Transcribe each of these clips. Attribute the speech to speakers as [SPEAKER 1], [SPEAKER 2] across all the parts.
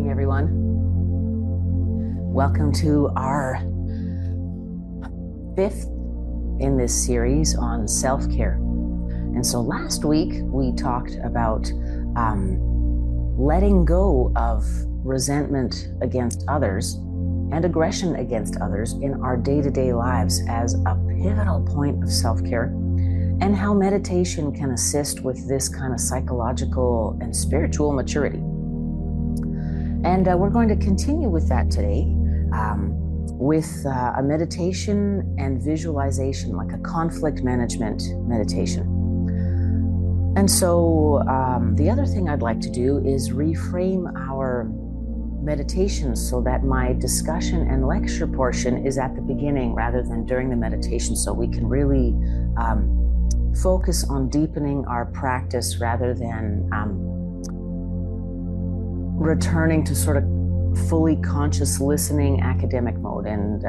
[SPEAKER 1] morning, everyone. Welcome to our fifth in this series on self-care. And so last week we talked about letting go of resentment against others and aggression against others in our day-to-day lives as a pivotal point of self-care, and how meditation can assist with this kind of psychological and spiritual maturity. And we're going to continue with that today with a meditation and visualization, like a conflict management meditation. And so the other thing I'd like to do is reframe our meditation so that my discussion and lecture portion is at the beginning rather than during the meditation, so we can really focus on deepening our practice rather than returning to sort of fully conscious listening academic mode. And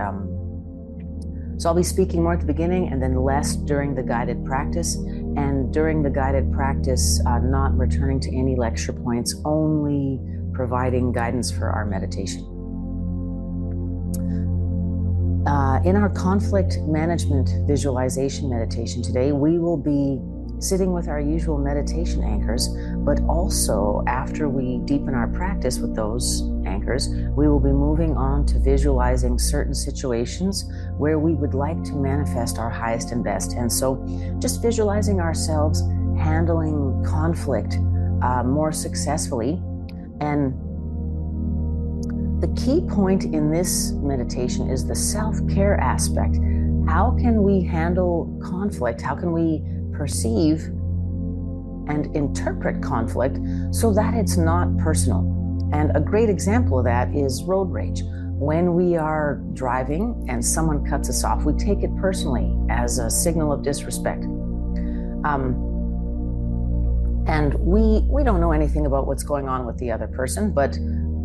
[SPEAKER 1] so I'll be speaking more at the beginning and then less during the guided practice. And during the guided practice, not returning to any lecture points, only providing guidance for our meditation. In our conflict management visualization meditation today, we will be sitting with our usual meditation anchors, but also after we deepen our practice with those anchors, we will be moving on to visualizing certain situations where we would like to manifest our highest and best. And so just visualizing ourselves handling conflict more successfully. And the key point in this meditation is the self-care aspect. How can we handle conflict? How can we perceive and interpret conflict so that it's not personal? And a great example of that is road rage. When we are driving and someone cuts us off, we take it personally as a signal of disrespect. And we don't know anything about what's going on with the other person, but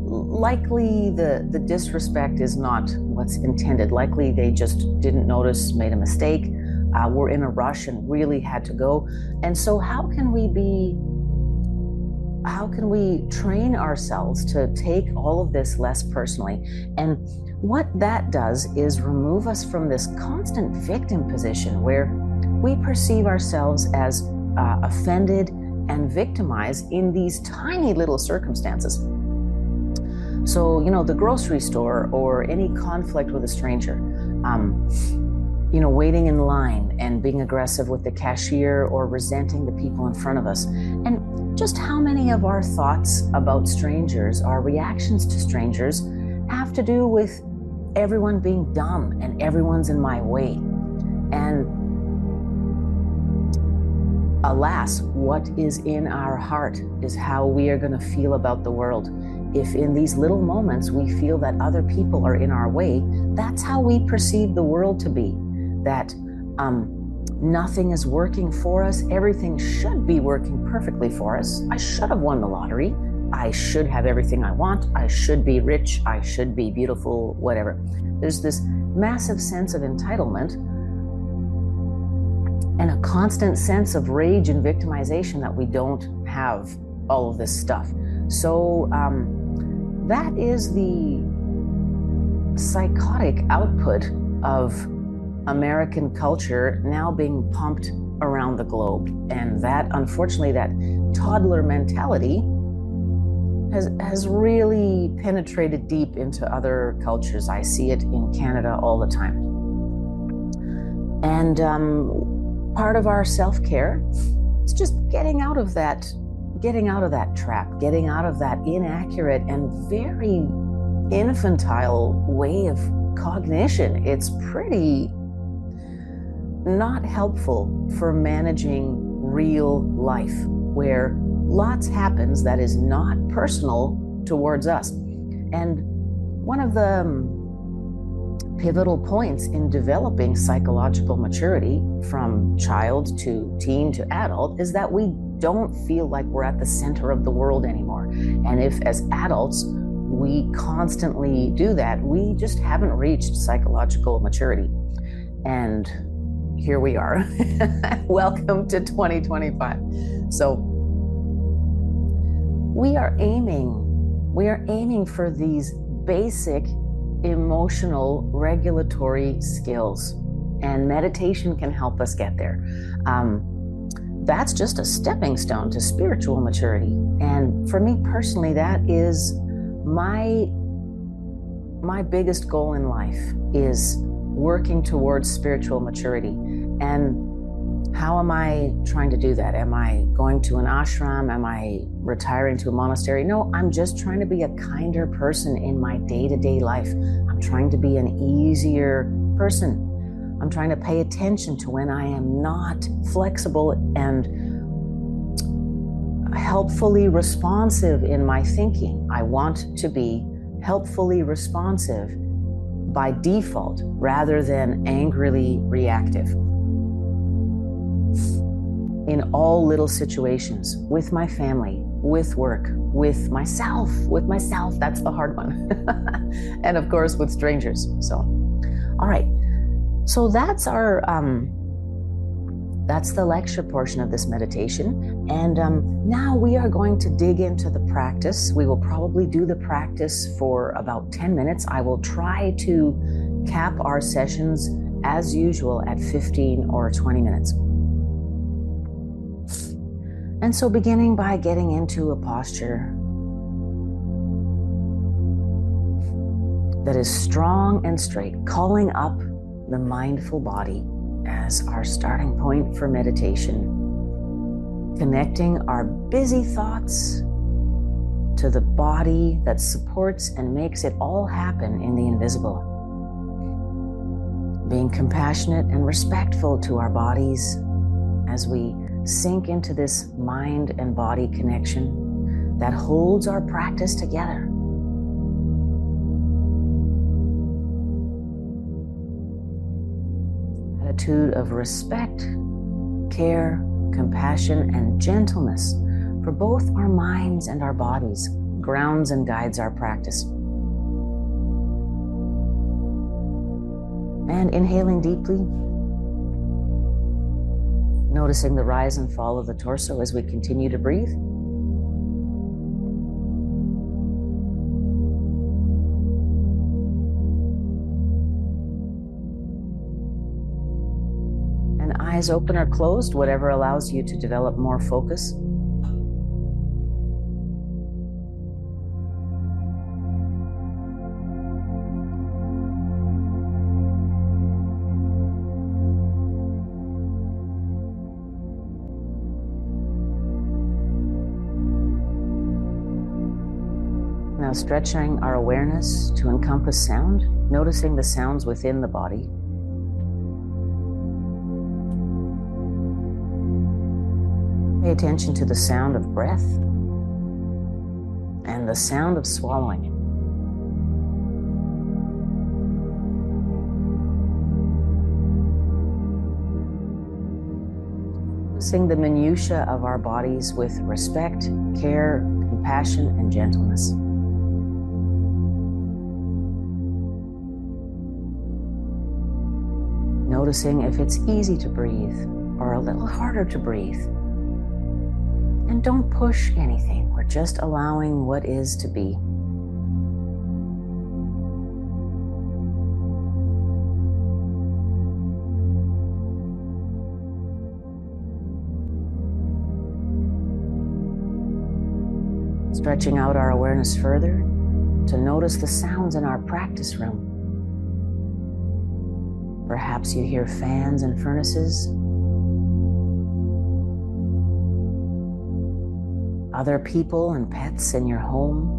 [SPEAKER 1] likely the disrespect is not what's intended. Likely they just didn't notice, made a mistake. We're in a rush and really had to go. And so how can we train ourselves to take all of this less personally? And what that does is remove us from this constant victim position where we perceive ourselves as offended and victimized in these tiny little circumstances. So, the grocery store or any conflict with a stranger, waiting in line and being aggressive with the cashier or resenting the people in front of us. And just how many of our thoughts about strangers, our reactions to strangers, have to do with everyone being dumb and everyone's in my way? And alas, what is in our heart is how we are going to feel about the world. If in these little moments we feel that other people are in our way, that's how we perceive the world to be. That nothing is working for us. Everything should be working perfectly for us. I should have won the lottery. I should have everything I want. I should be rich. I should be beautiful, whatever. There's this massive sense of entitlement and a constant sense of rage and victimization that we don't have all of this stuff. So that is the psychotic output of American culture now being pumped around the globe. And that, unfortunately, that toddler mentality has really penetrated deep into other cultures. I see it in Canada all the time. And part of our self-care is just getting out of that trap, getting out of that inaccurate and very infantile way of cognition. It's pretty not helpful for managing real life, where lots happens that is not personal towards us. And one of the pivotal points in developing psychological maturity from child to teen to adult is that we don't feel like we're at the center of the world anymore. And if as adults we constantly do that, we just haven't reached psychological maturity. And here we are. Welcome to 2025. So we are aiming We are aiming for these basic emotional regulatory skills, and meditation can help us get there. That's just a stepping stone to spiritual maturity. And for me personally, that is my biggest goal in life, is working towards spiritual maturity. And how am I trying to do that? Am I going to an ashram? Am I retiring to a monastery? No, I'm just trying to be a kinder person in my day-to-day life. I'm trying to be an easier person. I'm trying to pay attention to when I am not flexible and helpfully responsive in my thinking. I want to be helpfully responsive by default rather than angrily reactive. In all little situations, with my family, with work, with myself, that's the hard one. And of course, with strangers. So, all right. So that's that's the lecture portion of this meditation. And now we are going to dig into the practice. We will probably do the practice for about 10 minutes. I will try to cap our sessions as usual at 15 or 20 minutes. And so beginning by getting into a posture that is strong and straight, calling up the mindful body as our starting point for meditation, connecting our busy thoughts to the body that supports and makes it all happen in the invisible, being compassionate and respectful to our bodies as we sink into this mind and body connection that holds our practice together. Attitude of respect, care, compassion, and gentleness for both our minds and our bodies grounds and guides our practice. And inhaling deeply, noticing the rise and fall of the torso as we continue to breathe. And eyes open or closed, whatever allows you to develop more focus. Now stretching our awareness to encompass sound, noticing the sounds within the body. Pay attention to the sound of breath and the sound of swallowing. Noticing the minutiae of our bodies with respect, care, compassion, and gentleness. Noticing if it's easy to breathe or a little harder to breathe. And don't push anything. We're just allowing what is to be. Stretching out our awareness further to notice the sounds in our practice room. Perhaps you hear fans and furnaces, other people and pets in your home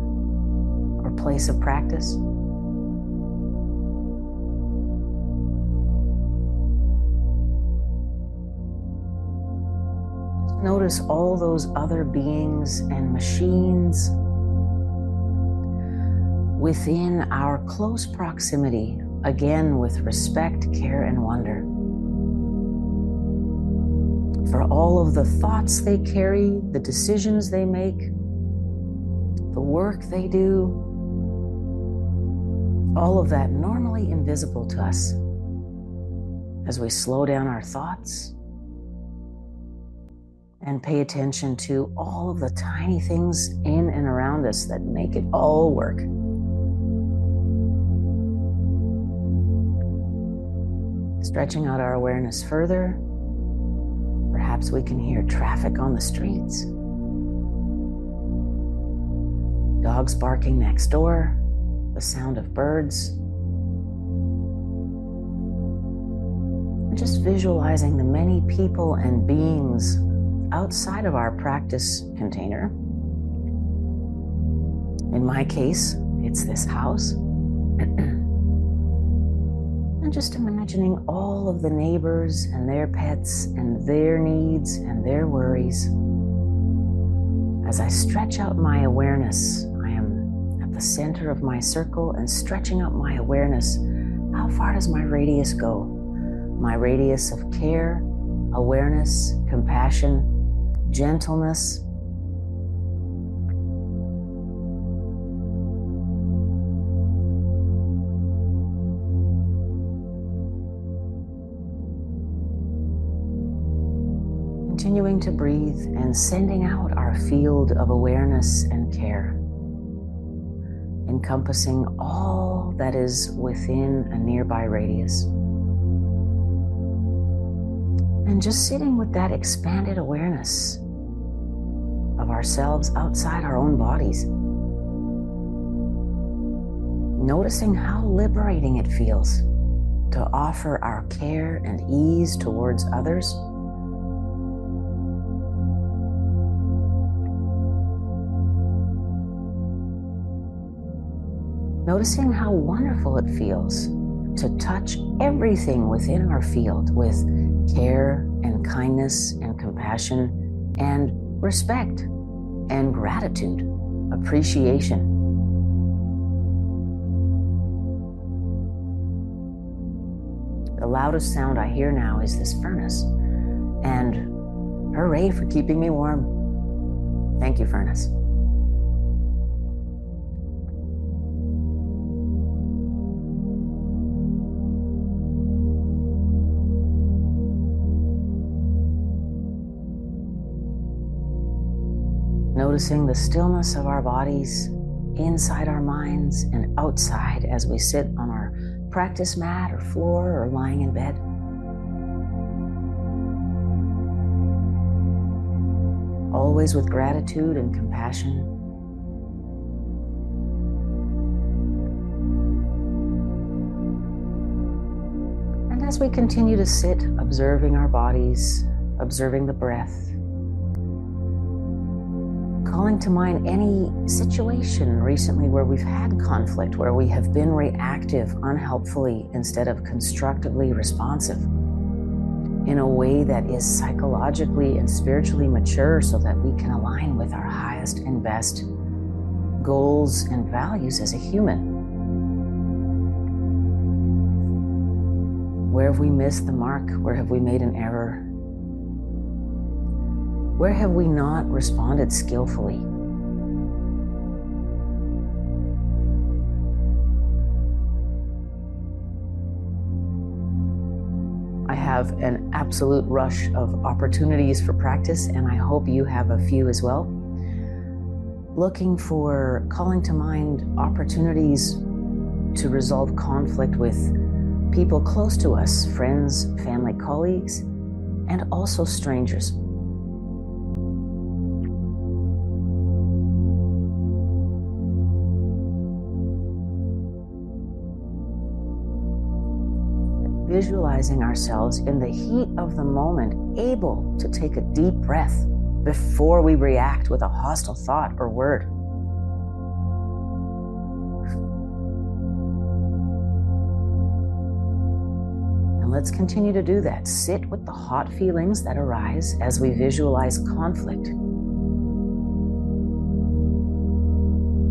[SPEAKER 1] or place of practice. Notice all those other beings and machines within our close proximity, again with respect, care, and wonder for all of the thoughts they carry, the decisions they make, the work they do, all of that normally invisible to us. As we slow down our thoughts and pay attention to all of the tiny things in and around around us that make it all work. Stretching out our awareness further, perhaps we can hear traffic on the streets, dogs barking next door, the sound of birds, and just visualizing the many people and beings outside of our practice container. In my case, it's this house. And just imagining all of the neighbors and their pets and their needs and their worries. As I stretch out my awareness, I am at the center of my circle and stretching out my awareness. How far does my radius go? My radius of care, awareness, compassion, gentleness. Continuing to breathe and sending out our field of awareness and care, encompassing all that is within a nearby radius. And just sitting with that expanded awareness of ourselves outside our own bodies. Noticing how liberating it feels to offer our care and ease towards others. Noticing how wonderful it feels to touch everything within our field with care and kindness and compassion and respect and gratitude, appreciation. The loudest sound I hear now is this furnace, and hooray for keeping me warm. Thank you, furnace. Noticing the stillness of our bodies inside our minds and outside as we sit on our practice mat or floor or lying in bed. Always with gratitude and compassion. And as we continue to sit, observing our bodies, observing the breath, calling to mind any situation recently where we've had conflict, where we have been reactive unhelpfully instead of constructively responsive in a way that is psychologically and spiritually mature so that we can align with our highest and best goals and values as a human. Where have we missed the mark? Where have we made an error? Where have we not responded skillfully? I have an absolute rush of opportunities for practice, and I hope you have a few as well. Looking for, calling to mind opportunities to resolve conflict with people close to us, friends, family, colleagues, and also strangers. Visualizing ourselves in the heat of the moment, able to take a deep breath before we react with a hostile thought or word. And let's continue to do that. Sit with the hot feelings that arise as we visualize conflict.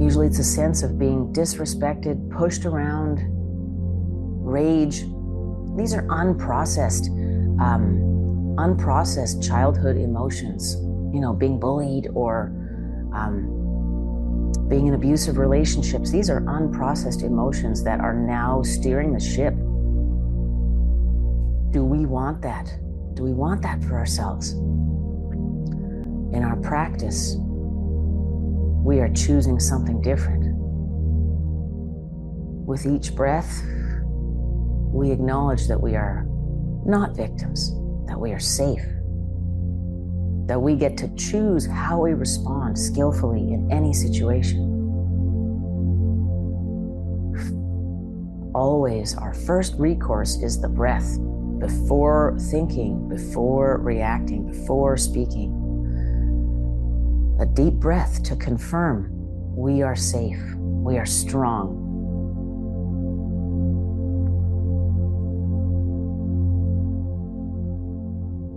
[SPEAKER 1] Usually it's a sense of being disrespected, pushed around, rage. These are unprocessed childhood emotions. You know, being bullied or being in abusive relationships. These are unprocessed emotions that are now steering the ship. Do we want that? Do we want that for ourselves? In our practice, we are choosing something different. With each breath, we acknowledge that we are not victims, that we are safe, that we get to choose how we respond skillfully in any situation. Always, our first recourse is the breath, before thinking, before reacting, before speaking. A deep breath to confirm we are safe, we are strong.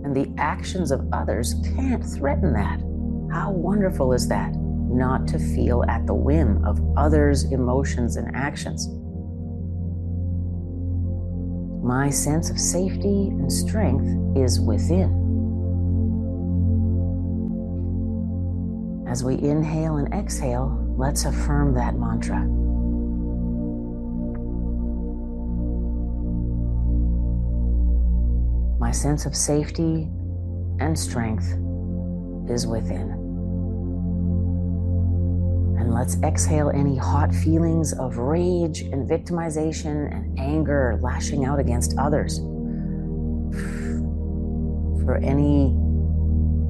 [SPEAKER 1] And the actions of others can't threaten that. How wonderful is that? Not to feel at the whim of others' emotions and actions. My sense of safety and strength is within. As we inhale and exhale, let's affirm that mantra. My sense of safety and strength is within. And let's exhale any hot feelings of rage and victimization and anger, lashing out against others. For any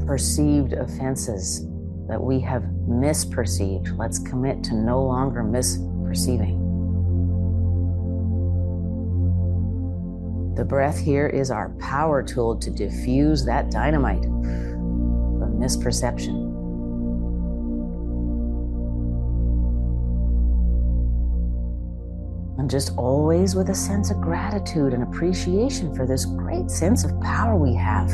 [SPEAKER 1] perceived offenses that we have misperceived, let's commit to no longer misperceiving. The breath here is our power tool to diffuse that dynamite of misperception. And just always with a sense of gratitude and appreciation for this great sense of power we have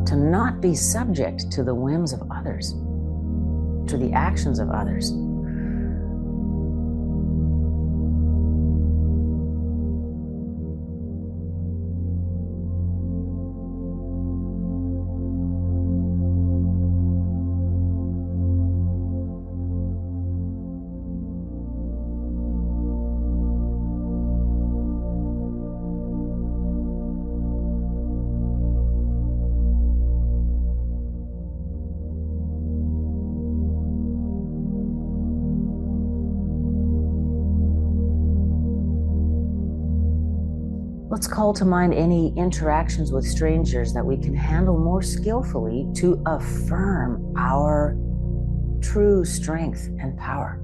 [SPEAKER 1] to not be subject to the whims of others, to the actions of others. Let's call to mind any interactions with strangers that we can handle more skillfully to affirm our true strength and power.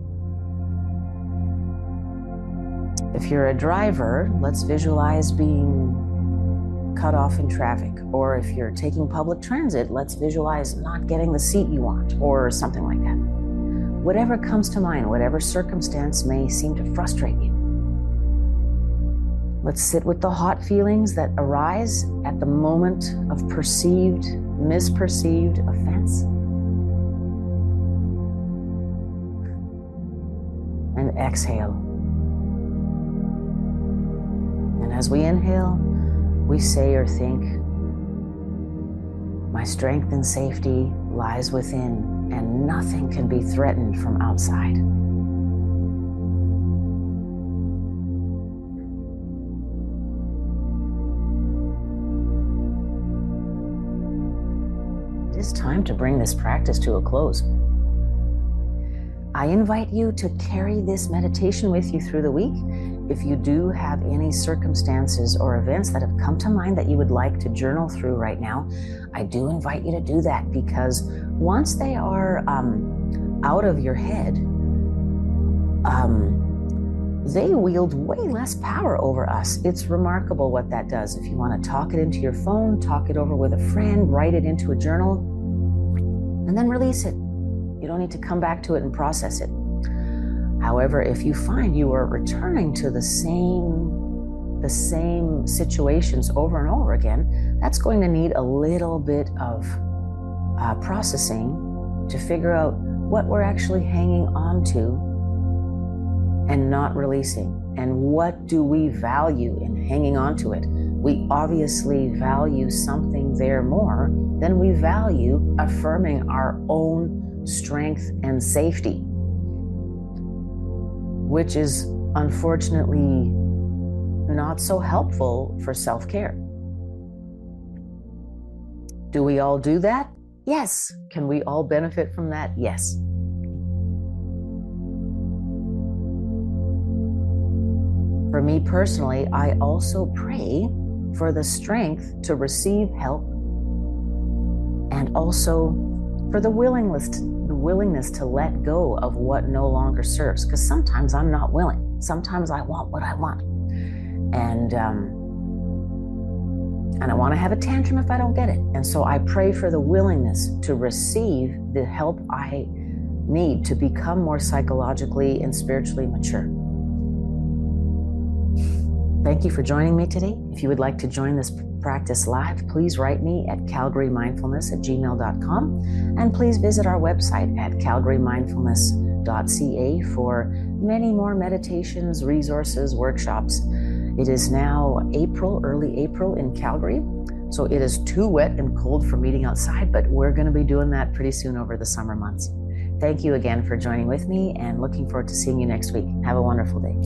[SPEAKER 1] If you're a driver, let's visualize being cut off in traffic. Or if you're taking public transit, let's visualize not getting the seat you want, or something like that. Whatever comes to mind, whatever circumstance may seem to frustrate you. Let's sit with the hot feelings that arise at the moment of perceived, misperceived offense. And exhale. And as we inhale, we say or think, my strength and safety lies within, and nothing can be threatened from outside. It is time to bring this practice to a close. I invite you to carry this meditation with you through the week. If you do have any circumstances or events that have come to mind that you would like to journal through right now, I do invite you to do that, because once they are out of your head, they wield way less power over us. It's remarkable what that does. If you want to talk it into your phone, talk it over with a friend, write it into a journal, and then release it. You don't need to come back to it and process it. However, if you find you are returning to the same situations over and over again, that's going to need a little bit of processing to figure out what we're actually hanging on to and not releasing. And what do we value in hanging on to it? We obviously value something there more than we value affirming our own strength and safety, which is unfortunately not so helpful for self-care. Do we all do that? Yes. Can we all benefit from that? Yes. For me personally, I also pray for the strength to receive help, and also for the willingness to let go of what no longer serves. Because sometimes I'm not willing. Sometimes I want what I want. And I want to have a tantrum if I don't get it. And so I pray for the willingness to receive the help I need to become more psychologically and spiritually mature. Thank you for joining me today. If you would like to join this practice live, please write me at calgarymindfulness@gmail.com, and please visit our website at calgarymindfulness.ca for many more meditations, resources, workshops. It is now early April in Calgary, so it is too wet and cold for meeting outside, but we're going to be doing that pretty soon over the summer months. Thank you again for joining with me, and looking forward to seeing you next week. Have a wonderful day.